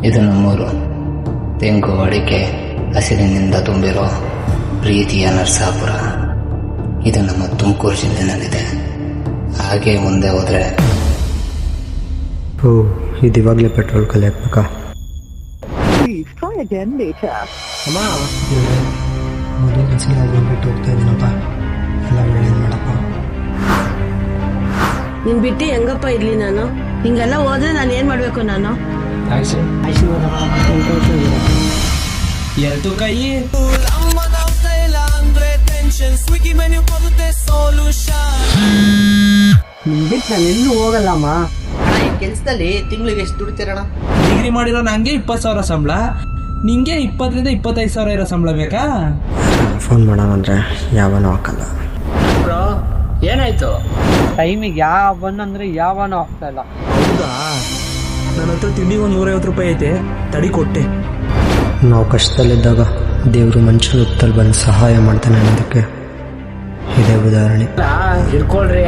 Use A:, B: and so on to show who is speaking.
A: ಇದು ನಮ್ಮೂರು. ತೆಂಗು ಅಡಿಕೆ ಹಸಿರಿನಿಂದ ತುಂಬಿರೋ ಪ್ರೀತಿಯ ನರಸಾಪುರ. ಇದು ನಮ್ಮ ತುಮಕೂರು ಜಿಲ್ಲೆನಲ್ಲಿದೆ. ಹಾಗೆ ಮುಂದೆ ಹೋದ್ರೆ
B: ಇದು ಇವಾಗಲೇ ಪೆಟ್ರೋಲ್ ಖಾಲಿ ಹಾಕ್ಬೇಕಾ?
C: ಅಮ್ಮ
B: ಮೊದಲನೇ ಸಲ ಬಿಟ್ಟು ಹೋಗ್ತಾ ಇದ್ದೀನಪ್ಪ. ಎಲ್ಲ ಒಳ್ಳೇದು ಮಾಡಪ್ಪ.
D: ನಿನ್ ಬಿಟ್ಟು ಹೆಂಗಪ್ಪ ಇರ್ಲಿ ನಾನು? ಹಿಂಗೆಲ್ಲ ಹೋದ್ರೆ ನಾನು ಏನ್ ಮಾಡ್ಬೇಕು ನಾನು?
C: ಎರಡು ಕೈ
B: ನಿನ್ ಬಿಟ್ಟು ನಾನು ಎಲ್ಲೂ ಹೋಗಲ್ಲಮ್ಮ.
E: ಕೆಲ್ಸದಲ್ಲಿ ತಿಂಗಳಿಗೆ ಎಷ್ಟು ದುಡಿತೀರಣ್ಣ?
C: ಡಿಗ್ರಿ ಮಾಡಿರೋ ನಂಗೆ 20,000 ಸಂಬಳ, ನಿಂಗೆ 20,000 ರಿಂದ 25,000 ಇರೋ ಸಂಬಳ ಬೇಕಾ?
B: ಫೋನ್ ಮಾಡೋಣಂದ್ರೆ ಯಾವನೂ ಹಾಕಲ್ಲ.
E: ಬ್ರೋ ಏನಾಯ್ತು?
F: ಟೈಮಿಗೆ ಯಾವನಂದ್ರೆ ಯಾವನೂ ಆಗ್ತಾ ಇಲ್ಲ.
C: ಹೌದಾ? ನನ್ನ ಹತ್ರ ತಿಂಡಿಗೆ ಒಂದು 150 ರೂಪಾಯಿ ಐತೆ, ತಡಿ ಕೊಟ್ಟೆ.
B: ನಾವು ಕಷ್ಟದಲ್ಲಿದ್ದಾಗ ದೇವರು ಮನುಷ್ಯರ ಹೊತ್ತಲ್ಲಿ ಬಂದು ಸಹಾಯ ಮಾಡ್ತಾನೆ ಅನ್ನೋದಕ್ಕೆ ಇದೇ ಉದಾಹರಣೆ.
E: ಹಿಡ್ಕೊಳ್ರಿ.